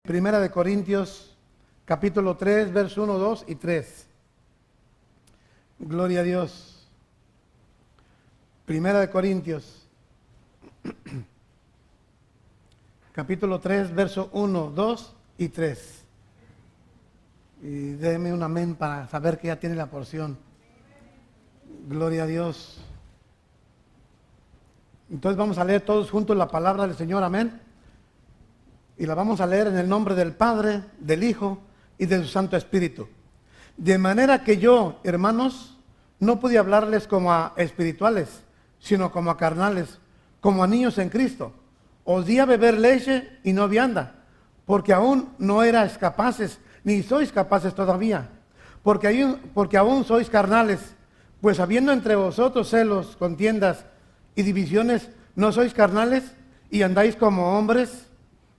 Primera de Corintios, capítulo 3, verso 1, 2 y 3. Gloria a Dios. Primera de Corintios, capítulo 3, verso 1, 2 y 3. Y déme un amén para saber que ya tiene la porción. Gloria a Dios. Entonces vamos a leer todos juntos la palabra del Señor, amén. Y la vamos a leer en el nombre del Padre, del Hijo y de su Santo Espíritu. De manera que yo, hermanos, no pude hablarles como a espirituales, sino como a carnales, como a niños en Cristo. Os di a beber leche y no vianda, porque aún no erais capaces, ni sois capaces todavía, porque aún sois carnales, pues habiendo entre vosotros celos, contiendas y divisiones, ¿no sois carnales y andáis como hombres?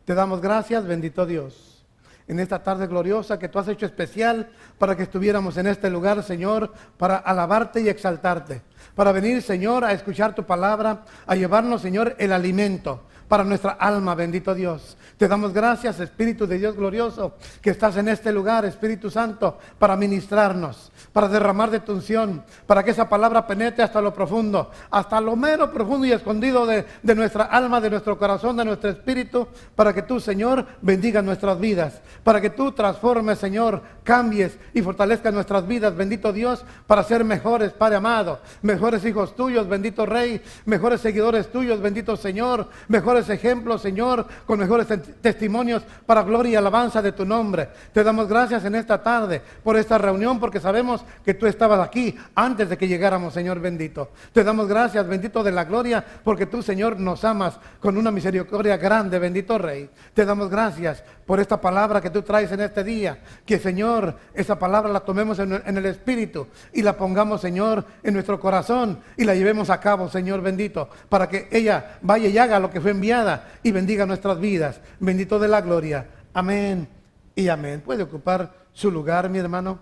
Te damos gracias, bendito Dios, en esta tarde gloriosa que tú has hecho especial para que estuviéramos en este lugar, Señor, para alabarte y exaltarte, para venir, Señor, a escuchar tu palabra, a llevarnos, Señor, el alimento para nuestra alma, bendito Dios. Te damos gracias, Espíritu de Dios glorioso, que estás en este lugar, Espíritu Santo, para ministrarnos, para derramar de tu unción, para que esa palabra penetre hasta lo profundo, hasta lo mero profundo y escondido de nuestra alma, de nuestro corazón, de nuestro espíritu, para que tú, Señor, bendiga nuestras vidas, para que tú transformes, Señor, cambies y fortalezcas nuestras vidas, bendito Dios, para ser mejores, Padre amado, mejores hijos tuyos, bendito Rey, mejores seguidores tuyos, bendito Señor, mejores ejemplos, Señor, con mejores testimonios para gloria y alabanza de tu nombre. Te damos gracias en esta tarde por esta reunión, porque sabemos que tú estabas aquí antes de que llegáramos, Señor bendito. Te damos gracias, bendito de la gloria, porque tú, Señor, nos amas con una misericordia grande, bendito Rey. Te damos gracias por esta palabra que tú traes en este día, que, Señor, esa palabra la tomemos en el Espíritu y la pongamos, Señor, en nuestro corazón y la llevemos a cabo, Señor bendito, para que ella vaya y haga lo que fue enviada y bendiga nuestras vidas. Bendito de la gloria. Amén y amén. Puede ocupar su lugar, mi hermano.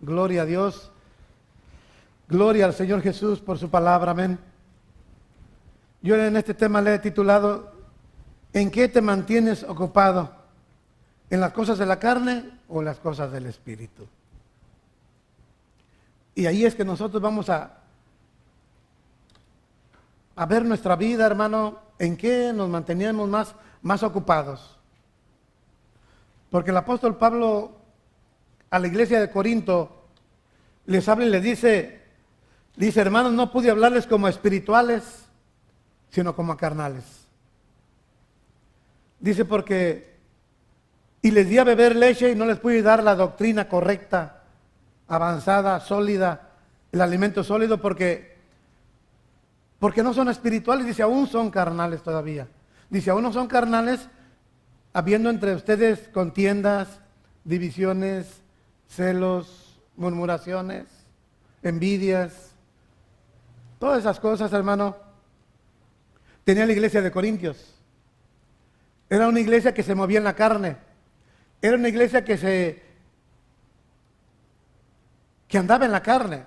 Gloria a Dios. Gloria al Señor Jesús por su palabra. Amén. Yo en este tema le he titulado: ¿en qué te mantienes ocupado? ¿En las cosas de la carne o en las cosas del Espíritu? Y ahí es que nosotros vamos a ver nuestra vida, hermano, en qué nos manteníamos más ocupados. Porque el apóstol Pablo a la iglesia de Corinto les habla y les dice, hermanos, no pude hablarles como espirituales, sino como a carnales. Dice y les di a beber leche y no les pude dar la doctrina correcta, avanzada, sólida, el alimento sólido, porque no son espirituales. Dice, aún son carnales todavía. Dice, aún no son carnales, habiendo entre ustedes contiendas, divisiones, celos, murmuraciones, envidias, todas esas cosas, hermano. Tenía la iglesia de Corintios. Era una iglesia que se movía en la carne. Era una iglesia que andaba en la carne,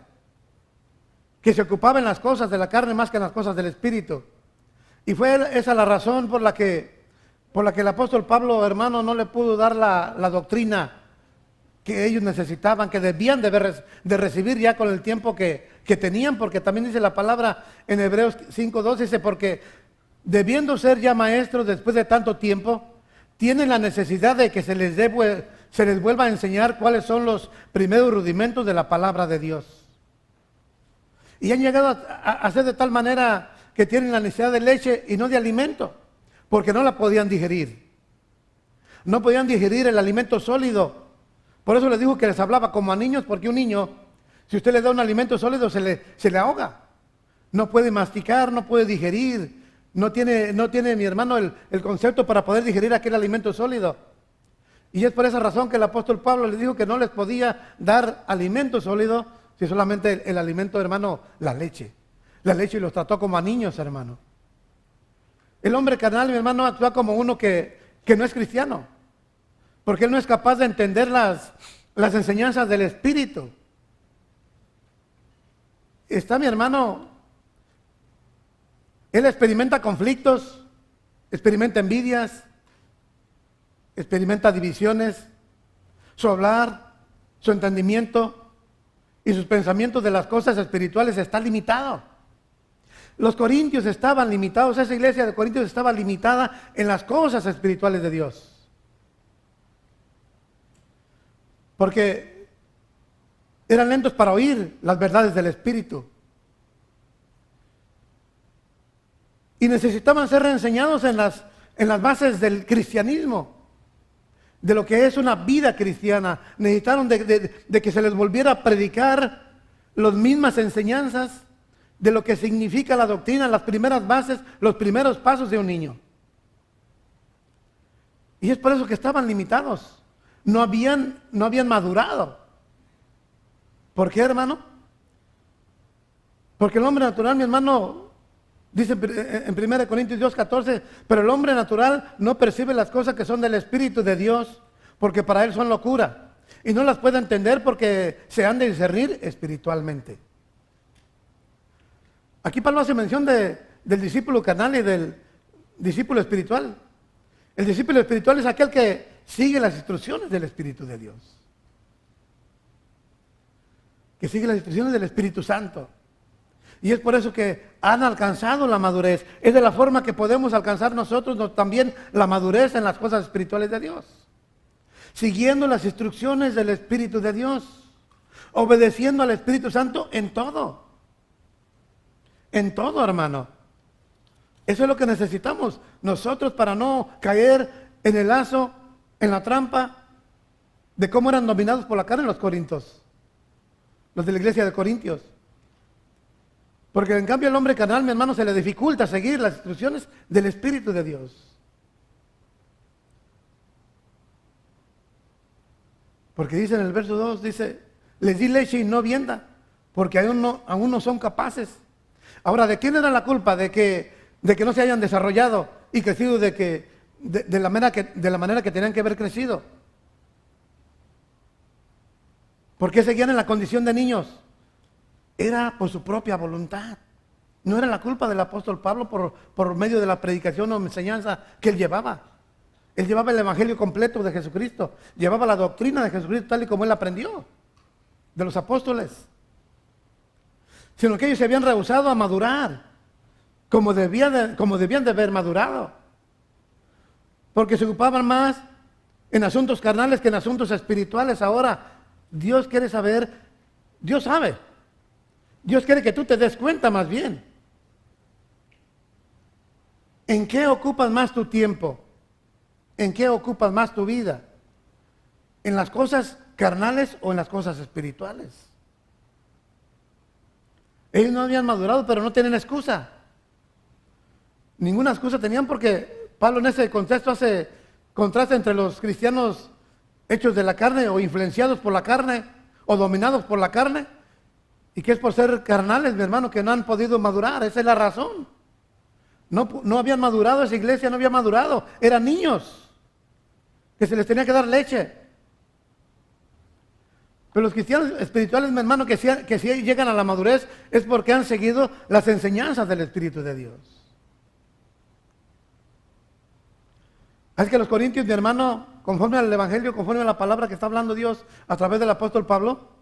que se ocupaba en las cosas de la carne más que en las cosas del Espíritu. Y fue esa la razón por la que el apóstol Pablo, hermano, no le pudo dar la doctrina que ellos necesitaban, que debían de recibir ya con el tiempo que tenían, porque también dice la palabra en Hebreos 5:2, dice, porque debiendo ser ya maestros después de tanto tiempo, tienen la necesidad de que se les vuelva a enseñar cuáles son los primeros rudimentos de la palabra de Dios. Y han llegado a ser de tal manera que tienen la necesidad de leche y no de alimento, porque no la podían digerir. No podían digerir el alimento sólido. Por eso les dijo que les hablaba como a niños, porque un niño, si usted le da un alimento sólido, se le ahoga. No puede masticar, no puede digerir. No tiene mi hermano el concepto para poder digerir aquel alimento sólido. Y es por esa razón que el apóstol Pablo les dijo que no les podía dar alimento sólido, si solamente el alimento, hermano, la leche. La leche, y los trató como a niños, hermano. El hombre carnal, mi hermano, actúa como uno que no es cristiano, porque él no es capaz de entender las enseñanzas del Espíritu. Está mi hermano, él experimenta conflictos, experimenta envidias, experimenta divisiones, su hablar, su entendimiento y sus pensamientos de las cosas espirituales está limitado. Los corintios estaban limitados, esa iglesia de Corintios estaba limitada en las cosas espirituales de Dios. Porque eran lentos para oír las verdades del Espíritu. Y necesitaban ser reenseñados en las bases del cristianismo, de lo que es una vida cristiana. Necesitaron de que se les volviera a predicar las mismas enseñanzas de lo que significa la doctrina, las primeras bases, los primeros pasos de un niño. Y es por eso que estaban limitados. No habían madurado. ¿Por qué, hermano? Porque el hombre natural, mi hermano, dice en 1 Corintios 2:14, pero el hombre natural no percibe las cosas que son del Espíritu de Dios, porque para él son locura. Y no las puede entender porque se han de discernir espiritualmente. Aquí Pablo hace mención del discípulo carnal y del discípulo espiritual. El discípulo espiritual es aquel que sigue las instrucciones del Espíritu de Dios. Que sigue las instrucciones del Espíritu Santo. Y es por eso que han alcanzado la madurez. Es de la forma que podemos alcanzar nosotros también la madurez en las cosas espirituales de Dios. Siguiendo las instrucciones del Espíritu de Dios. Obedeciendo al Espíritu Santo en todo. En todo, hermano. Eso es lo que necesitamos nosotros para no caer en el lazo, en la trampa de cómo eran dominados por la carne los corintios, los de la iglesia de Corintios. Porque en cambio el hombre carnal, mi hermano, se le dificulta seguir las instrucciones del Espíritu de Dios. Porque dice en el verso 2, dice, les di leche y no vianda, porque aún no son capaces. Ahora, ¿de quién era la culpa? De que no se hayan desarrollado y crecido de la manera que tenían que haber crecido. ¿Por qué seguían en la condición de niños? Era por su propia voluntad. No era la culpa del apóstol Pablo por medio de la predicación o enseñanza que él llevaba. Él llevaba el evangelio completo de Jesucristo. Llevaba la doctrina de Jesucristo tal y como él aprendió de los apóstoles. Sino que ellos se habían rehusado a madurar como debían de haber madurado. Porque se ocupaban más en asuntos carnales que en asuntos espirituales. Ahora, Dios quiere saber, Dios sabe. Dios quiere que tú te des cuenta más bien. ¿En qué ocupas más tu tiempo? ¿En qué ocupas más tu vida? ¿En las cosas carnales o en las cosas espirituales? Ellos no habían madurado, pero no tienen excusa. Ninguna excusa tenían porque Pablo en ese contexto hace contraste entre los cristianos hechos de la carne o influenciados por la carne o dominados por la carne y que es por ser carnales, mi hermano, que no han podido madurar. Esa es la razón. No habían madurado, esa iglesia no había madurado. Eran niños que se les tenía que dar leche. Pero los cristianos espirituales, mi hermano, que si llegan a la madurez es porque han seguido las enseñanzas del Espíritu de Dios. Es que los corintios, mi hermano, conforme al Evangelio, conforme a la palabra que está hablando Dios a través del apóstol Pablo,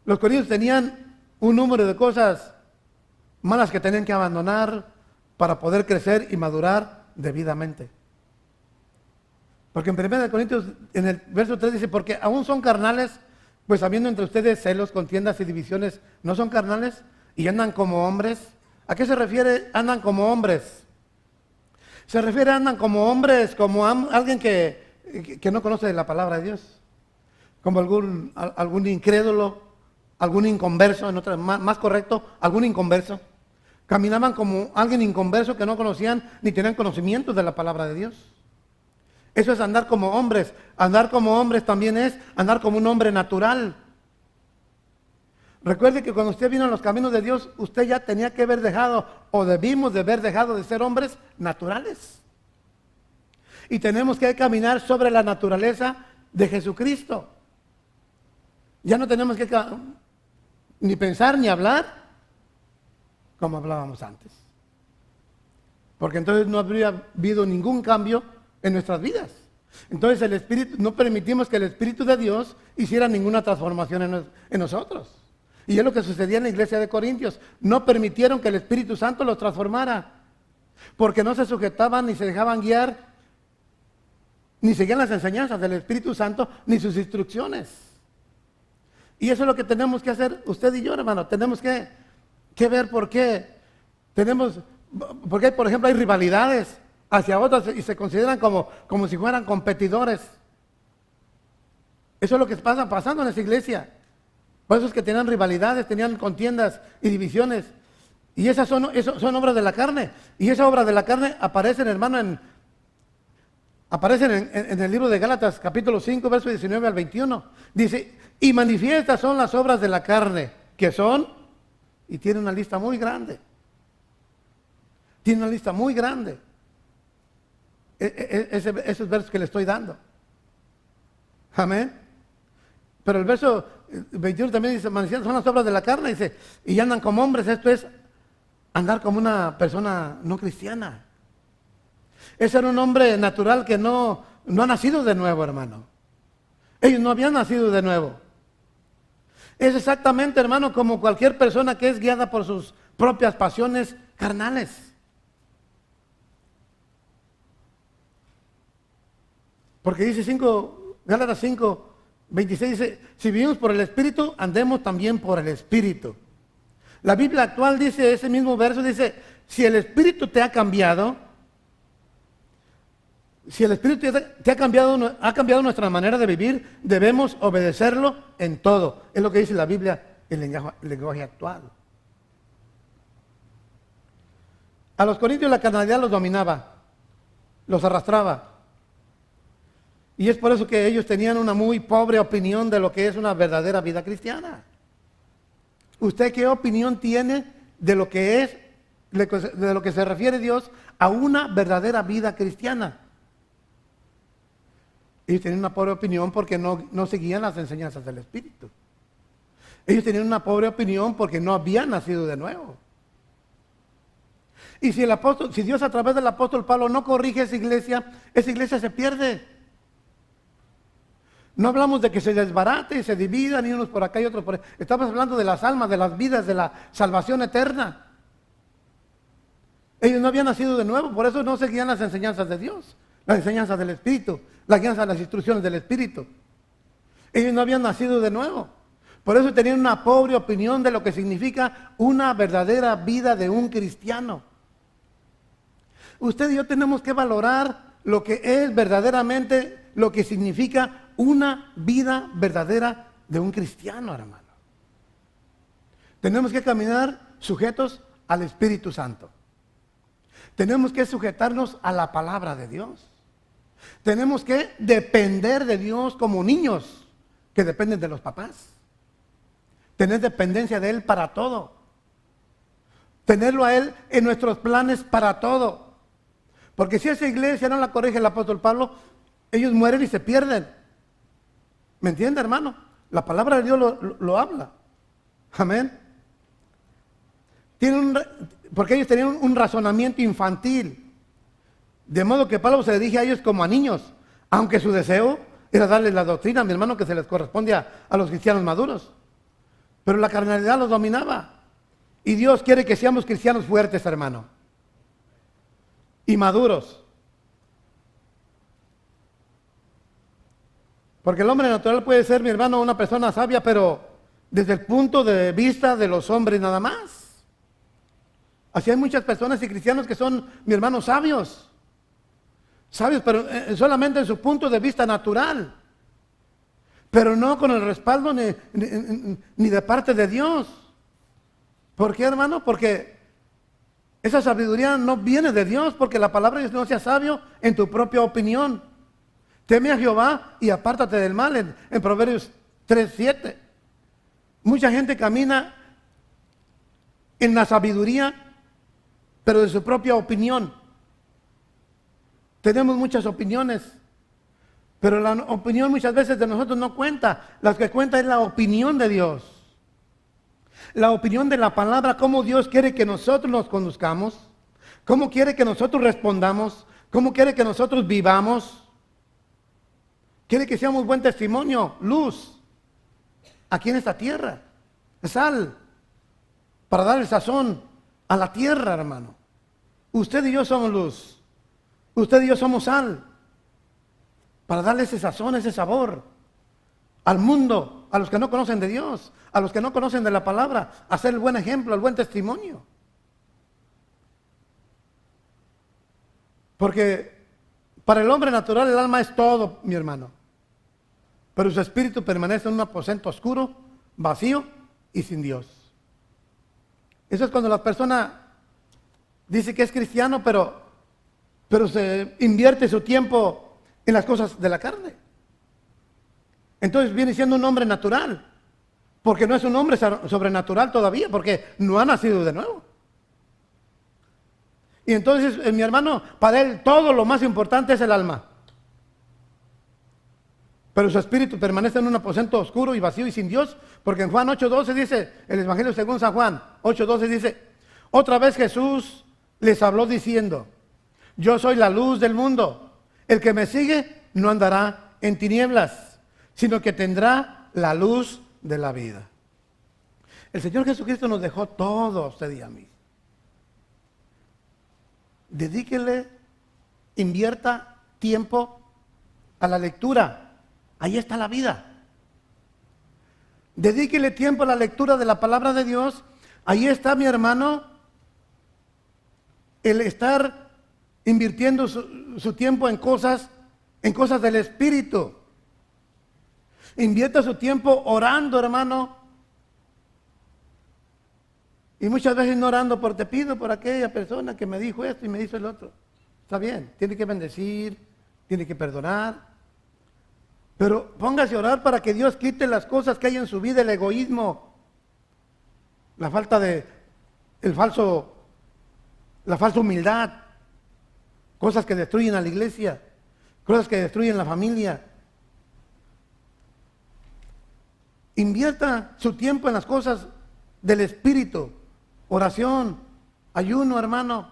los corintios tenían un número de cosas malas que tenían que abandonar para poder crecer y madurar debidamente. Porque en 1 Corintios, en el verso 3 dice, porque aún son carnales, pues habiendo entre ustedes celos, contiendas y divisiones, ¿no son carnales? Y andan como hombres. ¿A qué se refiere andan como hombres? Se refiere andan como hombres, como alguien que no conoce la palabra de Dios. Como algún incrédulo, algún inconverso, más correcto, algún inconverso. Caminaban como alguien inconverso que no conocían ni tenían conocimiento de la palabra de Dios. Eso es andar como hombres. Andar como hombres también es andar como un hombre natural. Recuerde que cuando usted vino a los caminos de Dios, usted ya tenía que haber dejado, o debimos de haber dejado de ser hombres naturales. Y tenemos que caminar sobre la naturaleza de Jesucristo. Ya no tenemos que ni pensar ni hablar como hablábamos antes. Porque entonces no habría habido ningún cambio en nuestras vidas. Entonces el Espíritu, no permitimos que el Espíritu de Dios hiciera ninguna transformación en nosotros. Y es lo que sucedía en la iglesia de Corintios. No permitieron que el Espíritu Santo los transformara, porque no se sujetaban ni se dejaban guiar, ni seguían las enseñanzas del Espíritu Santo, ni sus instrucciones. Y eso es lo que tenemos que hacer usted y yo, hermano. Tenemos que ver por qué. Porque, por ejemplo, hay rivalidades hacia otros y se consideran como si fueran competidores. Eso es lo que está pasando en esa iglesia. Por eso es que tenían rivalidades, tenían contiendas y divisiones. Y esas son obras de la carne. Y esas obras de la carne aparecen, hermano, aparecen en el libro de Gálatas, capítulo 5, verso 19 al 21. Dice, y manifiestas son las obras de la carne, que son, y tiene una lista muy grande. Tiene una lista muy grande. Esos versos que le estoy dando. Amén. Pero el verso 21 también dice, manifiestas son las obras de la carne, dice, y andan como hombres. Esto es andar como una persona no cristiana. Ese era un hombre natural que no ha nacido de nuevo, hermano. Ellos no habían nacido de nuevo. Es exactamente, hermano, como cualquier persona que es guiada por sus propias pasiones carnales. Porque dice Gálatas 5, 26, dice, si vivimos por el Espíritu, andemos también por el Espíritu. La Biblia actual dice, ese mismo verso dice, si el Espíritu te ha cambiado, si el Espíritu te ha cambiado nuestra manera de vivir, debemos obedecerlo en todo. Es lo que dice la Biblia, el lenguaje actual. A los corintios la carnalidad los dominaba, los arrastraba. Y es por eso que ellos tenían una muy pobre opinión de lo que es una verdadera vida cristiana. ¿Usted qué opinión tiene de lo que es, de lo que se refiere Dios a una verdadera vida cristiana? Ellos tenían una pobre opinión porque no seguían las enseñanzas del Espíritu. Ellos tenían una pobre opinión porque no habían nacido de nuevo. Y si Dios a través del apóstol Pablo no corrige esa iglesia se pierde. No hablamos de que se desbarate y se dividan y unos por acá y otros por allá. Estamos hablando de las almas, de las vidas, de la salvación eterna. Ellos no habían nacido de nuevo, por eso no seguían las enseñanzas de Dios, las enseñanzas del Espíritu, las instrucciones del Espíritu. Ellos no habían nacido de nuevo. Por eso tenían una pobre opinión de lo que significa una verdadera vida de un cristiano. Usted y yo tenemos que valorar lo que es verdaderamente, lo que significa una vida verdadera de un cristiano, hermano. Tenemos que caminar sujetos al Espíritu Santo. Tenemos que sujetarnos a la palabra de Dios. Tenemos que depender de Dios como niños que dependen de los papás. Tener dependencia de Él para todo. Tenerlo a Él en nuestros planes para todo. Porque si esa iglesia no la corrige el apóstol Pablo, ellos mueren y se pierden. ¿Me entiende, hermano? La palabra de Dios lo habla. Amén. Porque ellos tenían un razonamiento infantil. De modo que Pablo se dirige a ellos como a niños. Aunque su deseo era darles la doctrina, mi hermano, que se les corresponde a los cristianos maduros. Pero la carnalidad los dominaba. Y Dios quiere que seamos cristianos fuertes, hermano. Y maduros. Porque el hombre natural puede ser, mi hermano, una persona sabia, pero desde el punto de vista de los hombres nada más. Así hay muchas personas y cristianos que son, mi hermano, sabios. Sabios, pero solamente en su punto de vista natural. Pero no con el respaldo ni de parte de Dios. ¿Por qué, hermano? Porque esa sabiduría no viene de Dios, porque la palabra de Dios no sea sabio en tu propia opinión. Teme a Jehová y apártate del mal, en Proverbios 3:7. Mucha gente camina en la sabiduría, pero de su propia opinión. Tenemos muchas opiniones, pero la opinión muchas veces de nosotros no cuenta. Lo que cuenta es la opinión de Dios. La opinión de la palabra, cómo Dios quiere que nosotros nos conduzcamos, cómo quiere que nosotros respondamos, cómo quiere que nosotros vivamos. Quiere que seamos buen testimonio, luz, aquí en esta tierra, sal, para dar el sazón a la tierra, hermano. Usted y yo somos luz, usted y yo somos sal, para darle ese sazón, ese sabor al mundo, a los que no conocen de Dios, a los que no conocen de la palabra, hacer el buen ejemplo, el buen testimonio. Porque para el hombre natural el alma es todo, mi hermano. Pero su espíritu permanece en un aposento oscuro, vacío y sin Dios. Eso es cuando la persona dice que es cristiano, pero se invierte su tiempo en las cosas de la carne. Entonces viene siendo un hombre natural, porque no es un hombre sobrenatural todavía, porque no ha nacido de nuevo. Y entonces, mi hermano, para él todo lo más importante es el alma. Pero su espíritu permanece en un aposento oscuro y vacío y sin Dios, porque en Juan 8:12 dice, el Evangelio según San Juan 8:12 dice, otra vez Jesús les habló diciendo, yo soy la luz del mundo, el que me sigue no andará en tinieblas, sino que tendrá la luz de la vida. El Señor Jesucristo nos dejó todo a usted y a mí. Dedíquele, invierta tiempo a la lectura. Ahí está la vida. Dedíquele tiempo a la lectura de la palabra de Dios. Ahí está, mi hermano, el estar invirtiendo su tiempo en cosas del Espíritu. Invierta su tiempo orando, hermano. Y muchas veces no orando por te pido por aquella persona que me dijo esto y me hizo el otro. Está bien, tiene que bendecir, tiene que perdonar. Pero póngase a orar para que Dios quite las cosas que hay en su vida, el egoísmo, la falta de, la falsa humildad, cosas que destruyen a la iglesia, cosas que destruyen la familia. Invierta su tiempo en las cosas del Espíritu, oración, ayuno, hermano.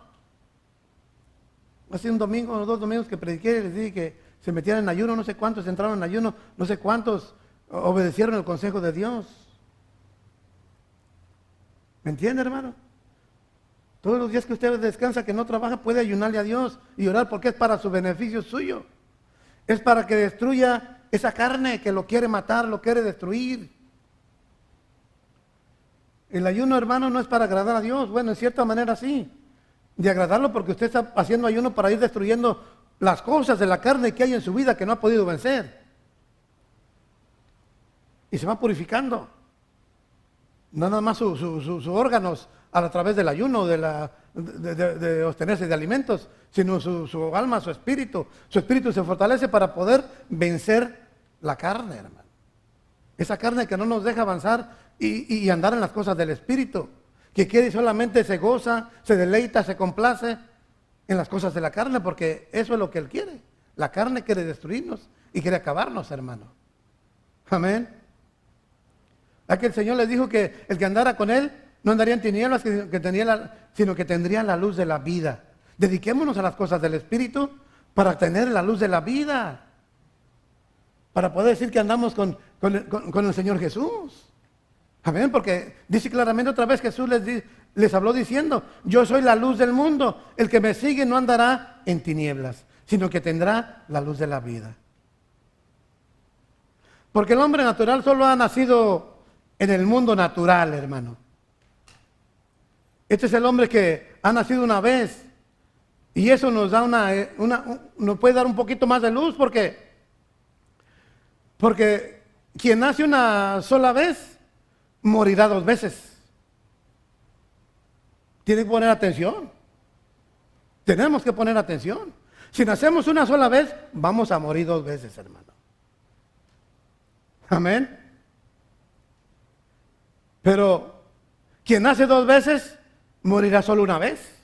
Hace un domingo o 2 domingos que prediqué, les dije que se metieron en ayuno, no sé cuántos entraron en ayuno, no sé cuántos obedecieron el consejo de Dios. ¿Me entiende, hermano? Todos los días que usted descansa, que no trabaja, puede ayunarle a Dios y orar porque es para su beneficio suyo. Es para que destruya esa carne que lo quiere matar, lo quiere destruir. El ayuno, hermano, no es para agradar a Dios. Bueno, en cierta manera sí. De agradarlo porque usted está haciendo ayuno para ir destruyendo las cosas de la carne que hay en su vida que no ha podido vencer. Y se va purificando. No nada más sus órganos a través del ayuno, de obtenerse de alimentos, sino su alma, su espíritu. Su espíritu se fortalece para poder vencer la carne, hermano. Esa carne que no nos deja avanzar y andar en las cosas del espíritu. Que quiere solamente se goza, se deleita, se complace en las cosas de la carne, porque eso es lo que él quiere. La carne quiere destruirnos y quiere acabarnos, hermano. Amén. Aquí el Señor les dijo que el que andara con él no andaría en tinieblas, sino que tendría la luz de la vida. Dediquémonos a las cosas del Espíritu para tener la luz de la vida. Para poder decir que andamos con el Señor Jesús. Amén, porque dice claramente otra vez Jesús les habló diciendo, yo soy la luz del mundo, el que me sigue no andará en tinieblas, sino que tendrá la luz de la vida. Porque el hombre natural solo ha nacido en el mundo natural, hermano. Este es el hombre que ha nacido una vez, y eso nos da nos puede dar un poquito más de luz, porque quien nace una sola vez, morirá 2 veces. Tiene que poner atención. Tenemos que poner atención. Si nacemos una sola vez, vamos a morir 2 veces, hermano. Amén. Pero quien nace 2 veces, morirá solo una vez.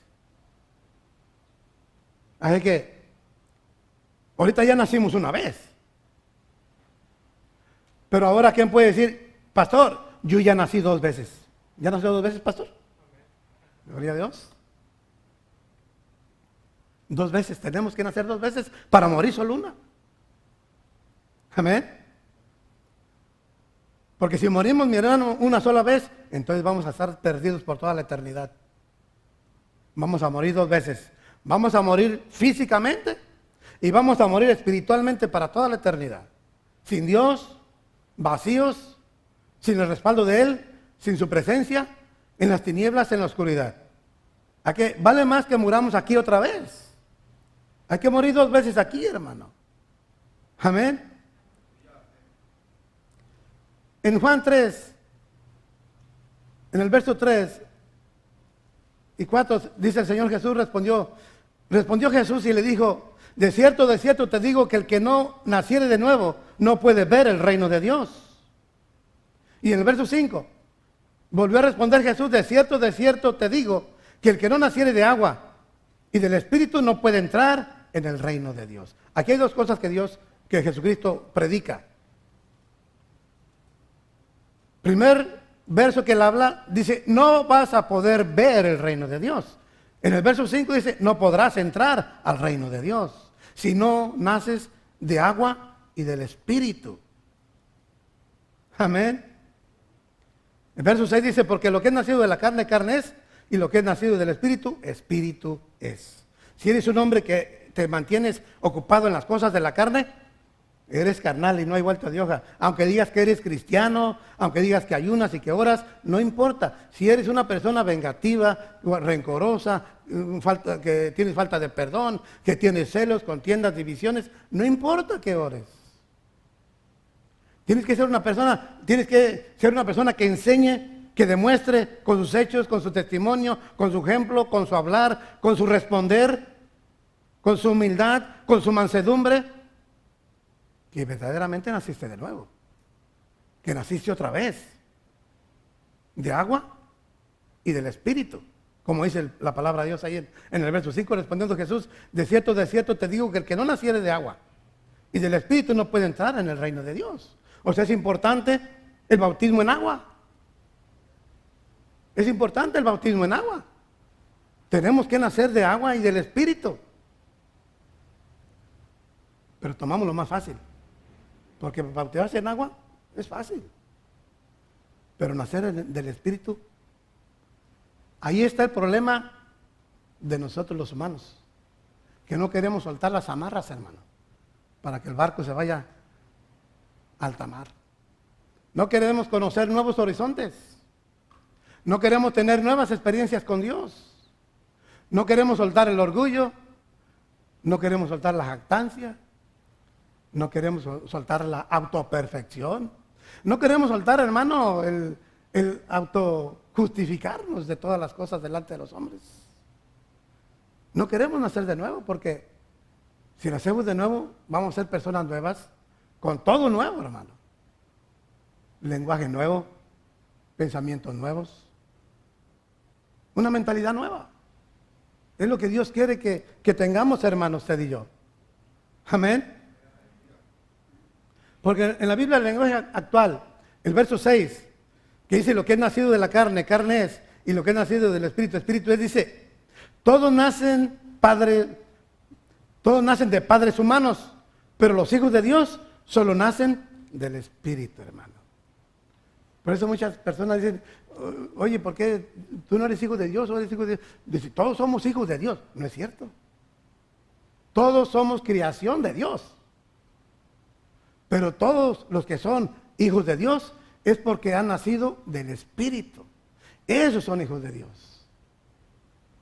Así que, ahorita ya nacimos una vez. Pero ahora, ¿quién puede decir, pastor, yo ya nací 2 veces? ¿Ya nació 2 veces, pastor? Gloria a Dios. 2 veces, tenemos que nacer 2 veces para morir solo una. Amén. Porque si morimos, mi hermano, una sola vez, entonces vamos a estar perdidos por toda la eternidad. Vamos a morir 2 veces. Vamos a morir físicamente y vamos a morir espiritualmente para toda la eternidad. Sin Dios, vacíos, sin el respaldo de Él, sin su presencia, en las tinieblas, en la oscuridad. ¿A qué? Vale más que muramos aquí otra vez. Hay que morir 2 veces aquí, hermano. Amén. En Juan 3, en el verso 3 y 4, dice el Señor Jesús, respondió Jesús y le dijo, de cierto te digo que el que no naciere de nuevo no puede ver el reino de Dios. Y en el verso 5, volvió a responder Jesús, de cierto te digo que el que no naciere de agua y del Espíritu no puede entrar en el reino de Dios. Aquí hay 2 cosas que Jesucristo predica. Primer verso que él habla, dice, no vas a poder ver el reino de Dios. En el verso 5 dice, no podrás entrar al reino de Dios si no naces de agua y del Espíritu. Amén. El verso 6 dice, porque lo que es nacido de la carne, carne es, y lo que es nacido del Espíritu, Espíritu es. Si eres un hombre que te mantienes ocupado en las cosas de la carne, eres carnal y no hay vuelta de hoja. Aunque digas que eres cristiano, aunque digas que ayunas y que oras, no importa. Si eres una persona vengativa, rencorosa, que tienes falta de perdón, que tienes celos, contiendas, divisiones, no importa que ores. Tienes que ser una persona que enseñe, que demuestre con sus hechos, con su testimonio, con su ejemplo, con su hablar, con su responder, con su humildad, con su mansedumbre, que verdaderamente naciste de nuevo, que naciste otra vez, de agua y del Espíritu, como dice la palabra de Dios ahí en el verso 5, respondiendo Jesús, de cierto te digo que el que no naciere de agua y del Espíritu no puede entrar en el reino de Dios. O sea, es importante el bautismo en agua. Es importante el bautismo en agua. Tenemos que nacer de agua y del Espíritu. Pero tomamos lo más fácil. Porque bautizarse en agua es fácil. Pero nacer del Espíritu, ahí está el problema de nosotros los humanos. Que no queremos soltar las amarras, hermano, para que el barco se vaya a alta mar. No queremos conocer nuevos horizontes. No queremos tener nuevas experiencias con Dios. No queremos soltar el orgullo. No queremos soltar la jactancia. No queremos soltar la autoperfección. No queremos soltar, hermano, el autojustificarnos de todas las cosas delante de los hombres. No queremos nacer de nuevo porque si nacemos de nuevo vamos a ser personas nuevas con todo nuevo, hermano. Lenguaje nuevo, pensamientos nuevos, una mentalidad nueva. Es lo que Dios quiere que tengamos, hermanos, usted y yo. Amén. Porque en la Biblia, el lenguaje actual, el verso 6, que dice lo que es nacido de la carne, carne es, y lo que es nacido del Espíritu, Espíritu es, dice, todos nacen de padres humanos, pero los hijos de Dios solo nacen del Espíritu, hermano. Por eso muchas personas dicen, oye, ¿por qué tú no eres hijo de Dios o eres hijo de Dios? Dice, todos somos hijos de Dios. No es cierto. Todos somos creación de Dios. Pero todos los que son hijos de Dios es porque han nacido del Espíritu. Esos son hijos de Dios.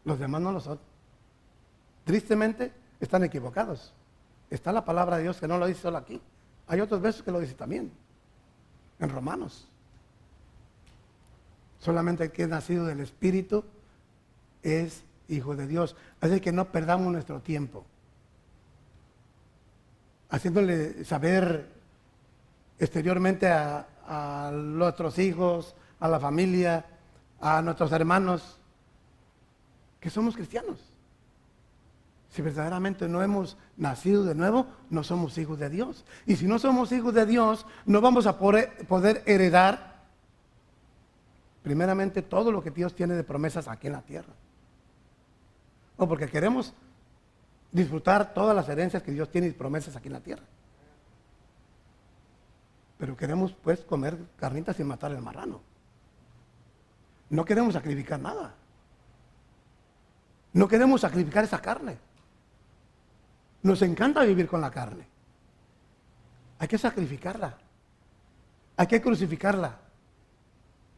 Los demás no lo son. Tristemente están equivocados. Está la palabra de Dios que no lo dice solo aquí. Hay otros versos que lo dice también. En Romanos. Solamente el que es nacido del Espíritu es hijo de Dios. Así que no perdamos nuestro tiempo haciéndole saber exteriormente a nuestros hijos, a la familia, a nuestros hermanos, que somos cristianos. Si verdaderamente no hemos nacido de nuevo, no somos hijos de Dios. Y si no somos hijos de Dios, no vamos a poder heredar primeramente todo lo que Dios tiene de promesas aquí en la tierra. O porque queremos disfrutar todas las herencias que Dios tiene y promesas aquí en la tierra. Pero queremos pues comer carnitas sin matar el marrano. No queremos sacrificar nada. No queremos sacrificar esa carne. Nos encanta vivir con la carne. Hay que sacrificarla. Hay que crucificarla.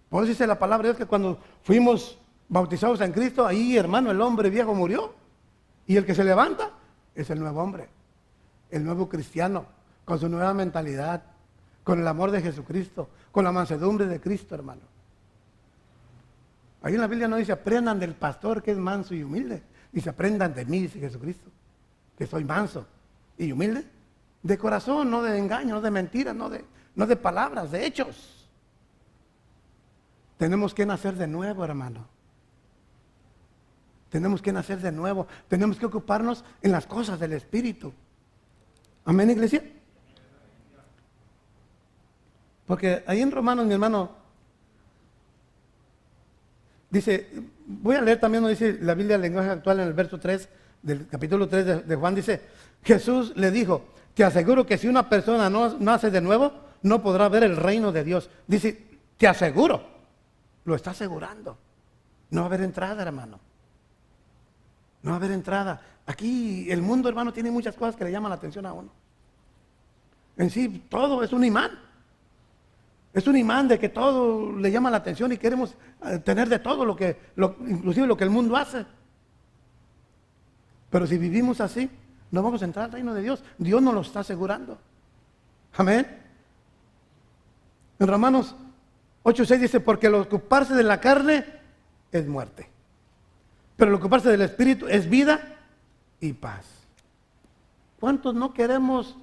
Por eso dice la palabra de Dios que cuando fuimos bautizados en Cristo, ahí, hermano, el hombre viejo murió. Y el que se levanta es el nuevo hombre, el nuevo cristiano, con su nueva mentalidad, con el amor de Jesucristo, con la mansedumbre de Cristo, hermano. Ahí en la Biblia no dice aprendan del pastor que es manso y humilde. Dice aprendan de mí, dice Jesucristo, que soy manso y humilde. De corazón, no de engaño, no de mentiras, no de palabras, de hechos. Tenemos que nacer de nuevo, hermano. Tenemos que nacer de nuevo. Tenemos que ocuparnos en las cosas del Espíritu. Amén, iglesia. Porque ahí en Romanos, mi hermano, dice, voy a leer también, dice la Biblia del lenguaje actual en el verso 3 del capítulo 3 de Juan, dice, Jesús le dijo, te aseguro que si una persona no nace de nuevo, no podrá ver el reino de Dios. Dice, te aseguro, lo está asegurando. No va a haber entrada, hermano. No va a haber entrada. Aquí el mundo, hermano, tiene muchas cosas que le llaman la atención a uno. En sí, todo es un imán. Es un imán de que todo le llama la atención y queremos tener de todo inclusive lo que el mundo hace. Pero si vivimos así, no vamos a entrar al reino de Dios. Dios nos lo está asegurando. Amén. En Romanos 8:6 dice, porque el ocuparse de la carne es muerte. Pero el ocuparse del Espíritu es vida y paz. ¿Cuántos no queremos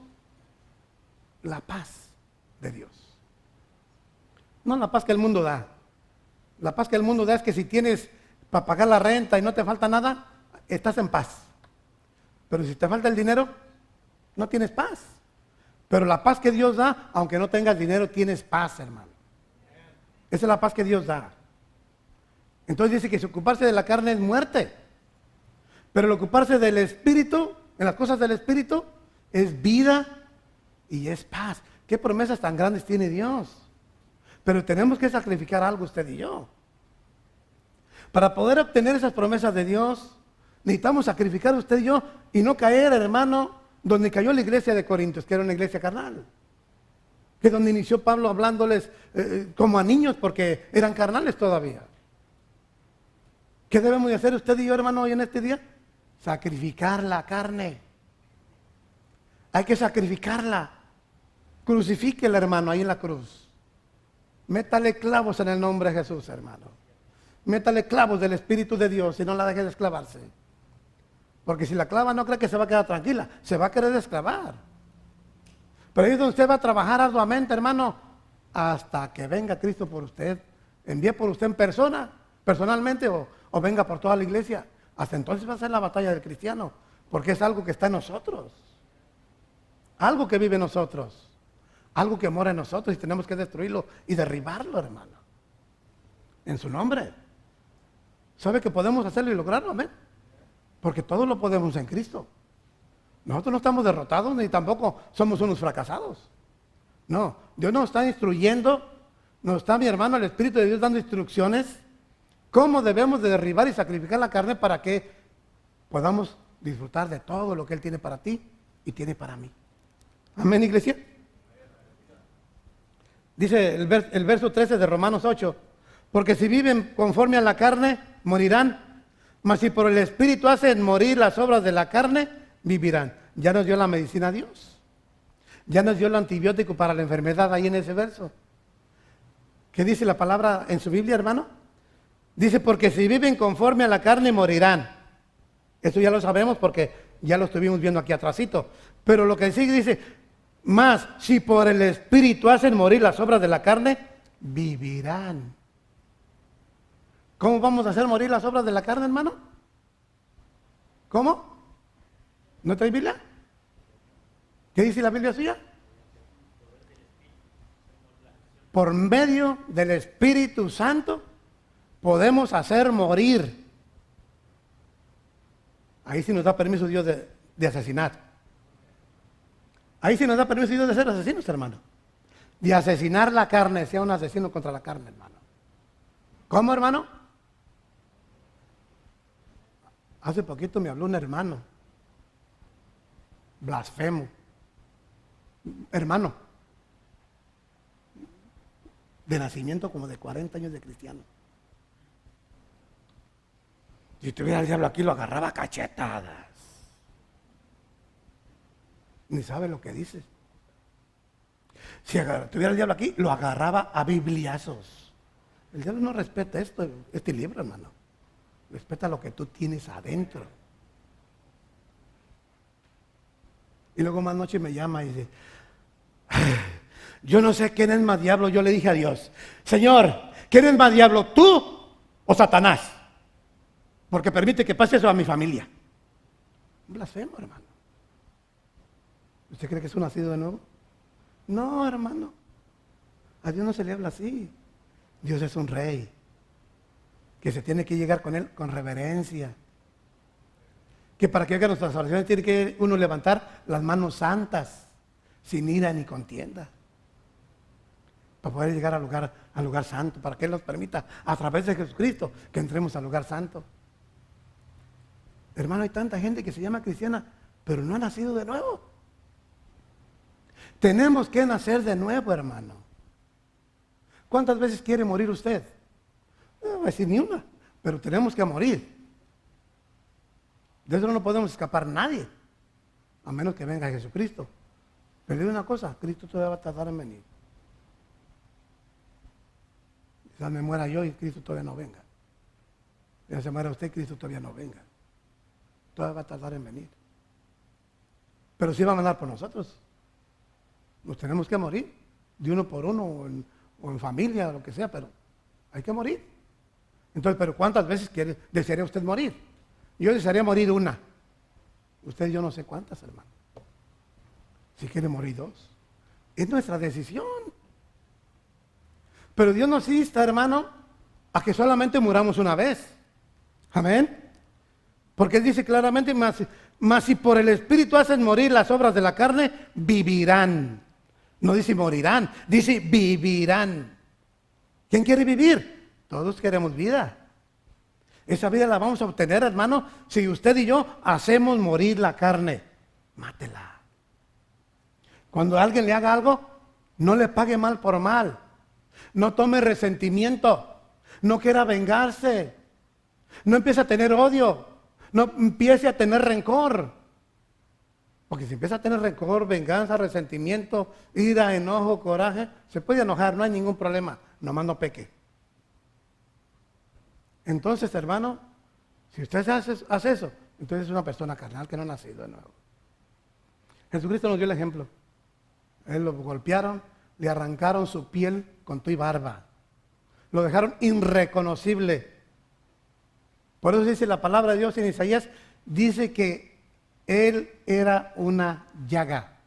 la paz de Dios? No la paz que el mundo da. La paz que el mundo da es que si tienes para pagar la renta y no te falta nada, estás en paz. Pero si te falta el dinero, no tienes paz. Pero la paz que Dios da, aunque no tengas dinero, tienes paz, hermano. Esa es la paz que Dios da. Entonces dice que si ocuparse de la carne es muerte. Pero el ocuparse del Espíritu, en las cosas del Espíritu, es vida y es paz. ¿Qué promesas tan grandes tiene Dios? Pero tenemos que sacrificar algo usted y yo. Para poder obtener esas promesas de Dios, necesitamos sacrificar usted y yo y no caer, hermano, donde cayó la iglesia de Corintios, que era una iglesia carnal. Que es donde inició Pablo hablándoles como a niños porque eran carnales todavía. ¿Qué debemos de hacer usted y yo, hermano, hoy en este día? Sacrificar la carne. Hay que sacrificarla. Crucifíquela, hermano, ahí en la cruz. Métale clavos en el nombre de Jesús, hermano. Métale clavos del Espíritu de Dios y no la deje de esclavarse. Porque si la clava no cree que se va a quedar tranquila, se va a querer desclavar. Pero ahí es donde usted va a trabajar arduamente, hermano, hasta que venga Cristo por usted. Envíe por usted en persona, personalmente, o venga por toda la iglesia. Hasta entonces va a ser la batalla del cristiano, porque es algo que está en nosotros. Algo que vive en nosotros. Algo que mora en nosotros y tenemos que destruirlo y derribarlo, hermano. En su nombre. ¿Sabe que podemos hacerlo y lograrlo? Amén. Porque todo lo podemos en Cristo. Nosotros no estamos derrotados ni tampoco somos unos fracasados. No, Dios nos está instruyendo, nos está, mi hermano, el Espíritu de Dios dando instrucciones cómo debemos de derribar y sacrificar la carne para que podamos disfrutar de todo lo que Él tiene para ti y tiene para mí. Amén, iglesia. Dice el verso 13 de Romanos 8, porque si viven conforme a la carne, morirán, mas si por el Espíritu hacen morir las obras de la carne, vivirán. Ya nos dio la medicina Dios. Ya nos dio el antibiótico para la enfermedad ahí en ese verso. ¿Qué dice la palabra en su Biblia, hermano? Dice, porque si viven conforme a la carne, morirán. Eso ya lo sabemos porque ya lo estuvimos viendo aquí atrásito. Pero lo que sigue dice, mas si por el Espíritu hacen morir las obras de la carne, vivirán. ¿Cómo vamos a hacer morir las obras de la carne, hermano? ¿Cómo? ¿No trae Biblia? ¿Qué dice la Biblia suya? Por medio del Espíritu Santo podemos hacer morir. Ahí sí nos da permiso Dios de asesinar. Ahí sí nos da permiso Dios de ser asesinos, hermano. de asesinar la carne, sea un asesino contra la carne, hermano. ¿Cómo, hermano? Hace poquito me habló un hermano, blasfemo, hermano, de nacimiento como de 40 años de cristiano. Si tuviera el diablo aquí, lo agarraba a cachetadas. Ni sabe lo que dice. Si tuviera el diablo aquí, lo agarraba a bibliazos. El diablo no respeta este libro, hermano. Respeta lo que tú tienes adentro. Y luego más noche me llama y dice, yo no sé quién es más diablo. Yo le dije a Dios, Señor, ¿quién es más diablo, tú o Satanás? Porque permite que pase eso a mi familia. Un blasfemo, hermano. ¿Usted cree que es un nacido de nuevo? No, hermano. A Dios no se le habla así. Dios es un rey. Que se tiene que llegar con Él con reverencia. Que para que haga nuestras oraciones tiene que uno levantar las manos santas, sin ira ni contienda. Para poder llegar al lugar santo, para que Él nos permita, a través de Jesucristo, que entremos al lugar santo. Hermano, hay tanta gente que se llama cristiana, pero no ha nacido de nuevo. Tenemos que nacer de nuevo, hermano. ¿Cuántas veces quiere morir usted? No voy a decir ni una, pero tenemos que morir. De eso no podemos escapar nadie, a menos que venga Jesucristo. Pero digo una cosa, Cristo todavía va a tardar en venir. Quizás me muera yo y Cristo todavía no venga. Ya se muera usted y Cristo todavía no venga. Todavía va a tardar en venir. Pero sí va a mandar por nosotros. Nos tenemos que morir, de uno por uno, o en familia, o lo que sea, pero hay que morir. Entonces, ¿pero cuántas veces desearía usted morir? Yo desearía morir una. Usted yo no sé cuántas, hermano. Si quiere morir dos. Es nuestra decisión. Pero Dios nos insta, hermano, a que solamente muramos una vez. Amén. Porque Él dice claramente, mas si por el Espíritu hacen morir las obras de la carne, vivirán. No dice morirán, dice vivirán. ¿Quién quiere vivir? Todos queremos vida. Esa vida la vamos a obtener, hermano, si usted y yo hacemos morir la carne. Mátela. Cuando alguien le haga algo, no le pague mal por mal. No tome resentimiento. No quiera vengarse. No empiece a tener odio. No empiece a tener rencor. Porque si empieza a tener rencor, venganza, resentimiento, ira, enojo, coraje, se puede enojar, no hay ningún problema. Nomás no peque. Entonces, hermano, si usted hace eso, entonces es una persona carnal que no ha nacido de nuevo. Jesucristo nos dio el ejemplo. Él lo golpearon, le arrancaron su piel con tu y barba. Lo dejaron irreconocible. Por eso dice la palabra de Dios en Isaías, dice que Él era una llaga.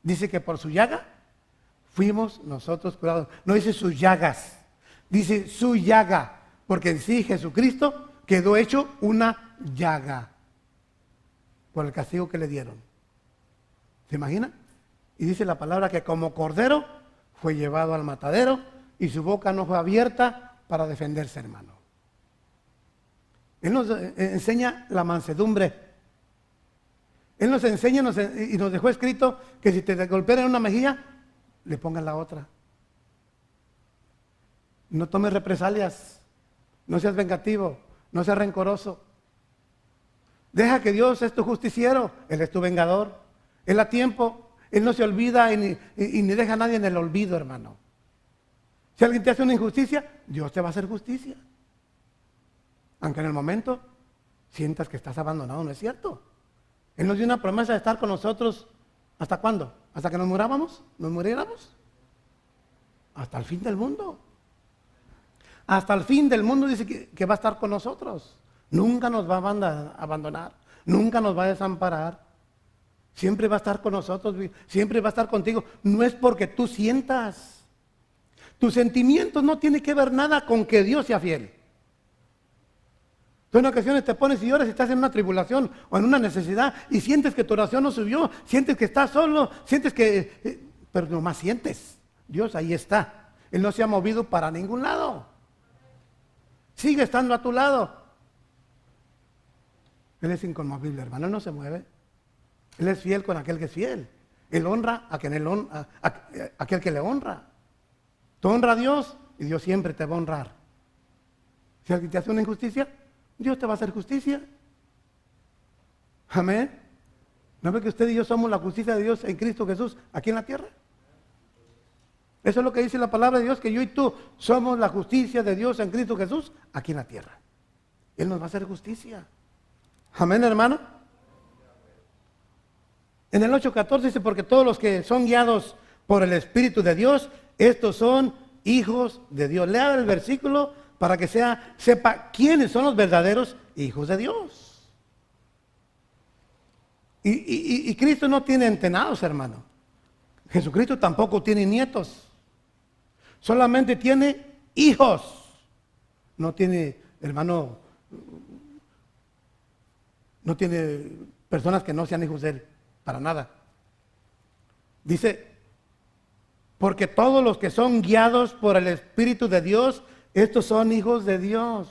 Dice que por su llaga fuimos nosotros curados. No dice sus llagas, dice su llaga. Porque en sí Jesucristo quedó hecho una llaga por el castigo que le dieron. ¿Se imagina? Y dice la palabra que como cordero fue llevado al matadero y su boca no fue abierta para defenderse, hermano. Él nos enseña la mansedumbre. Él nos enseña y nos dejó escrito que si te golpean en una mejilla, le pongan la otra. No tomes represalias. No seas vengativo, no seas rencoroso. Deja que Dios es tu justiciero, Él es tu vengador. Él a tiempo, Él no se olvida y ni deja a nadie en el olvido, hermano. Si alguien te hace una injusticia, Dios te va a hacer justicia. Aunque en el momento sientas que estás abandonado, ¿no es cierto? Él nos dio una promesa de estar con nosotros, ¿hasta cuándo? ¿Hasta que nos muriéramos? Hasta el fin del mundo. Hasta el fin del mundo dice que va a estar con nosotros. Nunca nos va a abandonar. Nunca nos va a desamparar. Siempre va a estar con nosotros. Siempre va a estar contigo. No es porque tú sientas. Tus sentimientos no tienen que ver nada con que Dios sea fiel. Tú en ocasiones te pones y lloras y estás en una tribulación o en una necesidad y sientes que tu oración no subió. Sientes que estás solo. Sientes que... pero nomás sientes. Dios ahí está. Él no se ha movido para ningún lado. Sigue estando a tu lado. Él es inconmovible, hermano, Él no se mueve. Él es fiel con aquel que es fiel. Él honra a aquel que le honra. Tú honra a Dios y Dios siempre te va a honrar. Si alguien te hace una injusticia, Dios te va a hacer justicia. Amén. ¿No ve que usted y yo somos la justicia de Dios en Cristo Jesús aquí en la tierra? Eso es lo que dice la palabra de Dios, que yo y tú somos la justicia de Dios en Cristo Jesús aquí en la tierra. Él nos va a hacer justicia. Amén, hermano. En el 8:14 dice, porque todos los que son guiados por el Espíritu de Dios, estos son hijos de Dios. Lea el versículo para que sepa quiénes son los verdaderos hijos de Dios. Y Cristo no tiene entenados, hermano. Jesucristo tampoco tiene nietos. Solamente tiene hijos. No tiene, hermano, no tiene personas que no sean hijos de Él. Para nada. Dice, porque todos los que son guiados por el Espíritu de Dios, estos son hijos de Dios.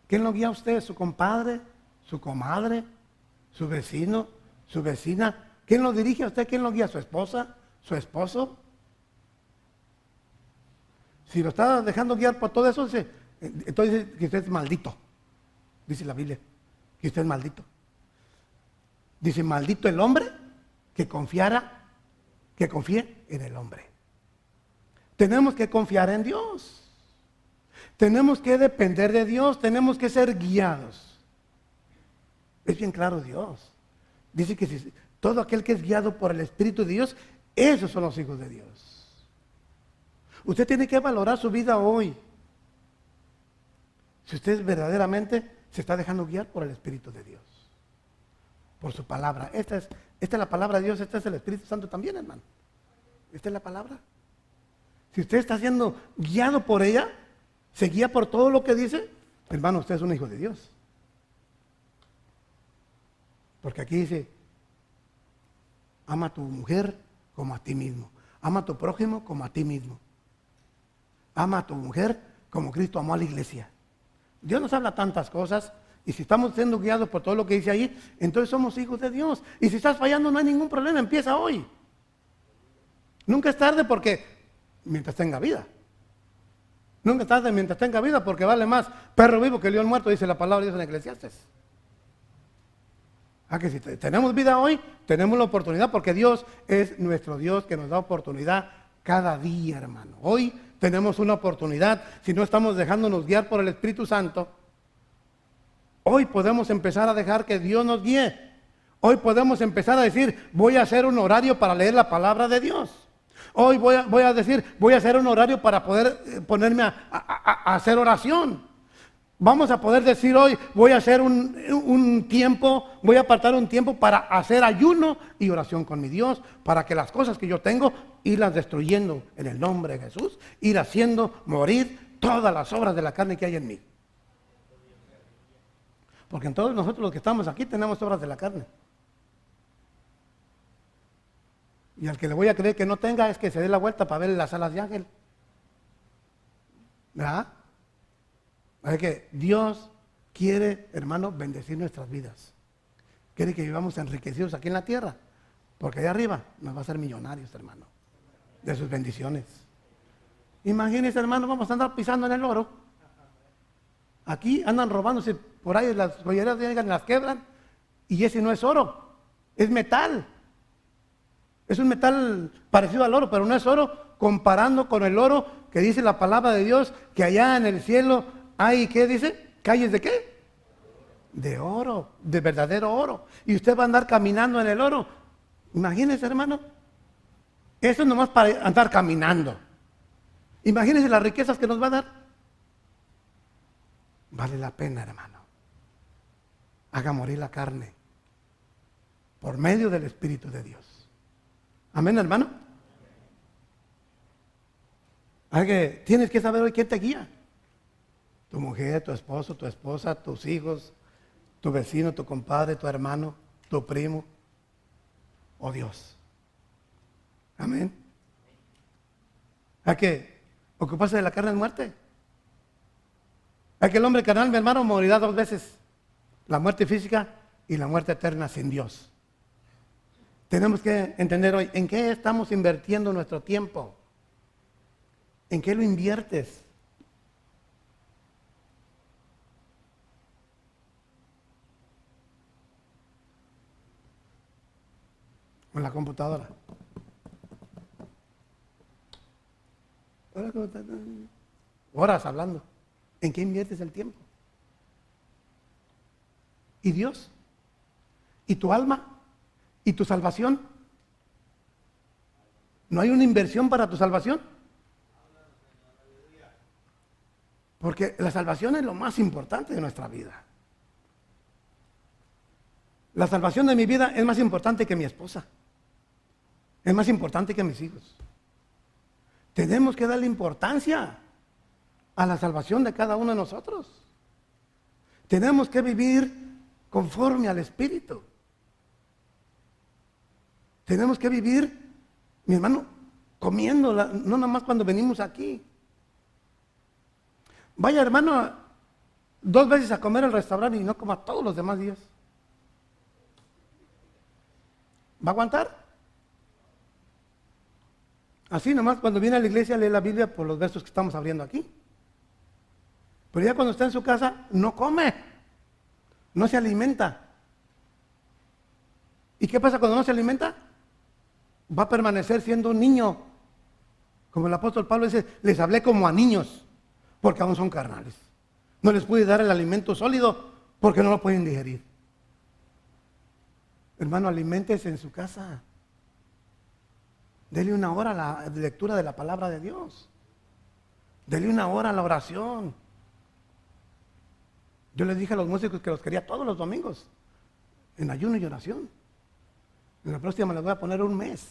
¿Quién lo guía a usted? ¿Su compadre? ¿Su comadre? ¿Su vecino? ¿Su vecina? ¿Quién lo dirige a usted? ¿Quién lo guía? ¿Su esposa? ¿Su esposo? Si lo está dejando guiar por todo eso, entonces dice que usted es maldito. Dice la Biblia, que usted es maldito. Dice, maldito el hombre que confíe en el hombre. Tenemos que confiar en Dios. Tenemos que depender de Dios. Tenemos que ser guiados. Es bien claro Dios. Dice que si todo aquel que es guiado por el Espíritu de Dios, esos son los hijos de Dios. Usted tiene que valorar su vida hoy. Si usted verdaderamente se está dejando guiar por el Espíritu de Dios. Por su palabra. Esta es la palabra de Dios, este es el Espíritu Santo también, hermano. Esta es la palabra. Si usted está siendo guiado por ella, se guía por todo lo que dice, hermano, usted es un hijo de Dios. Porque aquí dice, ama a tu mujer como a ti mismo. Ama a tu prójimo como a ti mismo. Ama a tu mujer como Cristo amó a la iglesia. Dios nos habla tantas cosas. Y si estamos siendo guiados por todo lo que dice ahí, entonces somos hijos de Dios. Y si estás fallando, no hay ningún problema, empieza hoy. Nunca es tarde porque mientras tenga vida. Nunca es tarde mientras tenga vida porque vale más perro vivo que león muerto, dice la palabra de Dios en Eclesiastes. Que si tenemos vida hoy, tenemos la oportunidad porque Dios es nuestro Dios que nos da oportunidad cada día, hermano. Hoy tenemos una oportunidad, si no estamos dejándonos guiar por el Espíritu Santo. Hoy podemos empezar a dejar que Dios nos guíe. Hoy podemos empezar a decir, voy a hacer un horario para leer la palabra de Dios. Hoy voy a hacer un horario para poder ponerme a hacer oración. Vamos a poder decir hoy, voy a hacer un tiempo, voy a apartar un tiempo para hacer ayuno y oración con mi Dios, para que las cosas que yo tengo, irlas destruyendo en el nombre de Jesús, ir haciendo morir todas las obras de la carne que hay en mí. Porque en todos nosotros los que estamos aquí tenemos obras de la carne. Y al que le voy a creer que no tenga es que se dé la vuelta para ver las alas de ángel. ¿Verdad? Así que Dios quiere, hermano, bendecir nuestras vidas. Quiere que vivamos enriquecidos aquí en la tierra. Porque allá arriba nos va a hacer millonarios, hermano. De sus bendiciones. Imagínense, hermano, vamos a andar pisando en el oro. Aquí andan robándose por ahí, las joyerías llegan y las quebran. Y ese no es oro, es metal. Es un metal parecido al oro, pero no es oro, comparando con el oro que dice la palabra de Dios, que allá en el cielo hay, ¿qué dice? ¿Calles de qué? De oro, de verdadero oro. Y usted va a andar caminando en el oro. Imagínese, hermano. Eso es nomás para andar caminando. Imagínese las riquezas que nos va a dar. Vale la pena, hermano. Haga morir la carne por medio del Espíritu de Dios. Amén, hermano. Así que tienes que saber hoy quién te guía. Tu mujer, tu esposo, tu esposa, tus hijos, tu vecino, tu compadre, tu hermano, tu primo o Dios. Amén. Hay que ocuparse de la carne es muerte. Hay que el hombre carnal, mi hermano, morirá 2 veces. La muerte física y la muerte eterna sin Dios. Tenemos que entender hoy, ¿en qué estamos invirtiendo nuestro tiempo? ¿En qué lo inviertes? En la computadora. Horas hablando. ¿En qué inviertes el tiempo? ¿Y Dios? ¿Y tu alma? ¿Y tu salvación? ¿No hay una inversión para tu salvación? Porque la salvación es lo más importante de nuestra vida. La salvación de mi vida es más importante que mi esposa. Es más importante que mis hijos. Tenemos que darle importancia a la salvación de cada uno de nosotros. Tenemos que vivir conforme al Espíritu. Tenemos que vivir, mi hermano, comiéndola, no nada más cuando venimos aquí. Vaya, hermano, 2 veces a comer al restaurante y no coma todos los demás días. ¿Va a aguantar? Así nomás cuando viene a la iglesia lee la Biblia por los versos que estamos abriendo aquí. Pero ya cuando está en su casa no come, no se alimenta. ¿Y qué pasa cuando no se alimenta? Va a permanecer siendo un niño. Como el apóstol Pablo dice, les hablé como a niños, porque aún son carnales. No les pude dar el alimento sólido porque no lo pueden digerir. Hermano, aliméntese en su casa. Dele 1 hora a la lectura de la palabra de Dios. Dele 1 hora a la oración. Yo les dije a los músicos que los quería todos los domingos, en ayuno y oración. En la próxima les voy a poner 1 mes.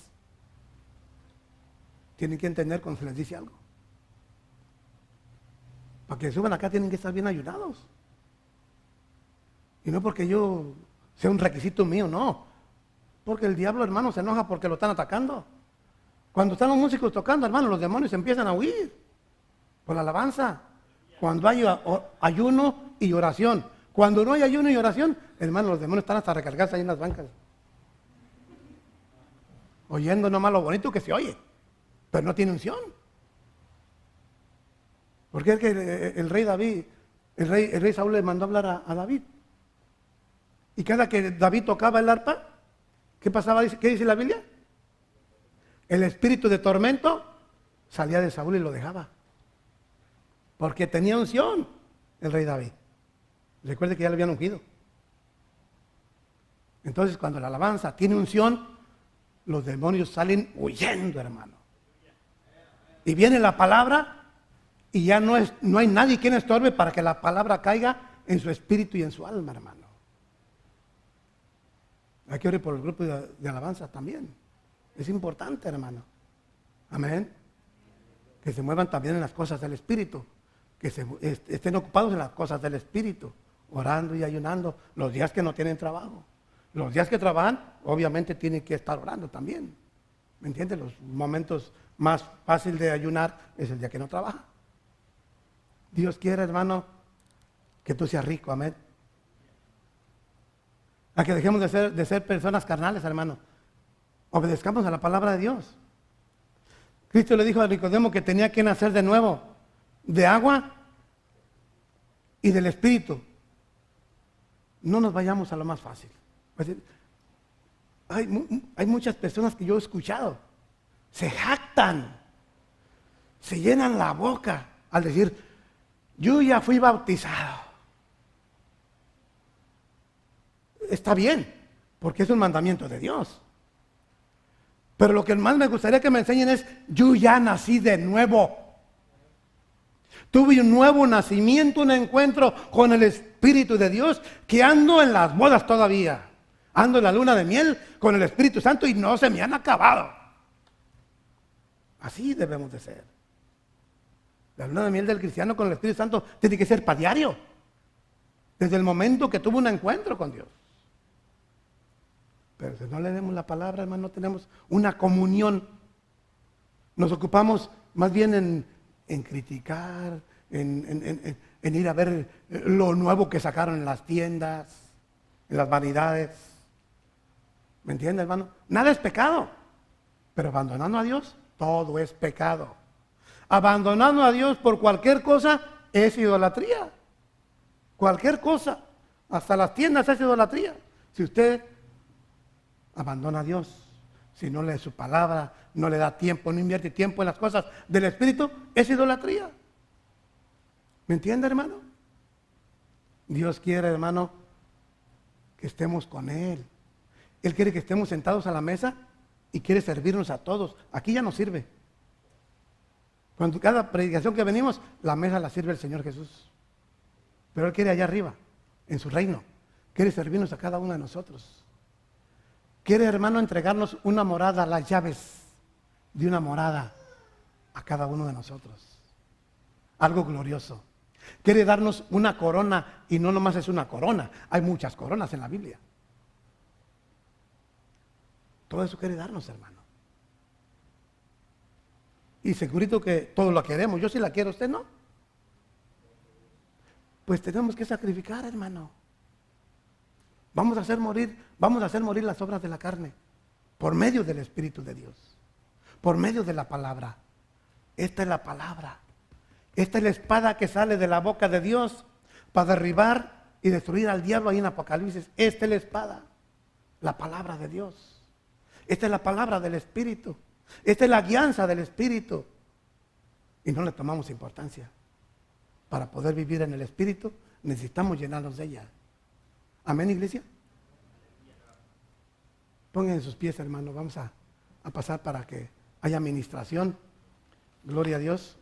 Tienen que entender cuando se les dice algo. Para que suban acá tienen que estar bien ayunados. Y no porque yo sea un requisito mío, no. Porque el diablo, hermano, se enoja porque lo están atacando. Cuando están los músicos tocando, hermano, los demonios empiezan a huir por la alabanza. Cuando hay ayuno y oración. Cuando no hay ayuno y oración, hermano, los demonios están hasta recargarse ahí en las bancas. Oyendo nomás lo bonito que se oye, pero no tiene unción. Porque es que el rey David, el rey Saúl le mandó a hablar a David. Y cada que David tocaba el arpa, ¿qué pasaba? ¿Qué dice la Biblia? El espíritu de tormento salía de Saúl y lo dejaba. Porque tenía unción el rey David. Recuerde que ya le habían ungido. Entonces, cuando la alabanza tiene unción, los demonios salen huyendo, hermano. Y viene la palabra y ya no hay nadie quien estorbe para que la palabra caiga en su espíritu y en su alma, hermano. Hay que orar por el grupo de alabanza también. Es importante, hermano. Amén. Que se muevan también en las cosas del Espíritu. Que estén ocupados en las cosas del Espíritu. Orando y ayunando los días que no tienen trabajo. Los días que trabajan, obviamente tienen que estar orando también. ¿Me entiendes? Los momentos más fáciles de ayunar es el día que no trabaja. Dios quiere, hermano, que tú seas rico. Amén. A que dejemos de ser personas carnales, hermano. Obedezcamos a la palabra de Dios. Cristo le dijo a Nicodemo que tenía que nacer de nuevo, de agua y del Espíritu. No nos vayamos a lo más fácil. Hay muchas personas que yo he escuchado, se jactan, se llenan la boca al decir, yo ya fui bautizado. Está bien, porque es un mandamiento de Dios. Pero lo que más me gustaría que me enseñen es, yo ya nací de nuevo. Tuve un nuevo nacimiento, un encuentro con el Espíritu de Dios, que ando en las bodas todavía. Ando en la luna de miel con el Espíritu Santo y no se me han acabado. Así debemos de ser. La luna de miel del cristiano con el Espíritu Santo tiene que ser para diario. Desde el momento que tuvo un encuentro con Dios. Pero si no le demos la palabra, hermano, no tenemos una comunión Nos ocupamos más bien en criticar, en ir a ver lo nuevo que sacaron en las tiendas, en las vanidades. ¿Me entiende, hermano? Nada es pecado, pero abandonando a Dios, todo es pecado. Abandonando a Dios por cualquier cosa es idolatría. Cualquier cosa, hasta las tiendas es idolatría. Si usted abandona a Dios, si no lee su palabra, no le da tiempo, no invierte tiempo en las cosas del Espíritu, es idolatría. ¿Me entiende, hermano? Dios quiere, hermano, que estemos con Él. Él quiere que estemos sentados a la mesa y quiere servirnos a todos. Aquí ya no sirve. Cuando cada predicación que venimos, la mesa la sirve el Señor Jesús. Pero Él quiere allá arriba, en su reino. Quiere servirnos a cada uno de nosotros. Quiere, hermano, entregarnos una morada, las llaves de una morada a cada uno de nosotros. Algo glorioso. Quiere darnos una corona, y no nomás es una corona, hay muchas coronas en la Biblia. Todo eso quiere darnos, hermano. Y segurito que todos lo queremos. Yo sí la quiero, usted no. Pues tenemos que sacrificar, hermano. Vamos a hacer morir las obras de la carne por medio del Espíritu de Dios, por medio de la palabra. Esta es la palabra. Esta es la espada que sale de la boca de Dios para derribar y destruir al diablo ahí en Apocalipsis. Esta es la espada, la palabra de Dios. Esta es la palabra del Espíritu. Esta es la guianza del Espíritu. Y no le tomamos importancia. Para poder vivir en el Espíritu, necesitamos llenarnos de ella. Amén, iglesia. Pongan en sus pies, hermano. Vamos a pasar para que haya administración. Gloria a Dios.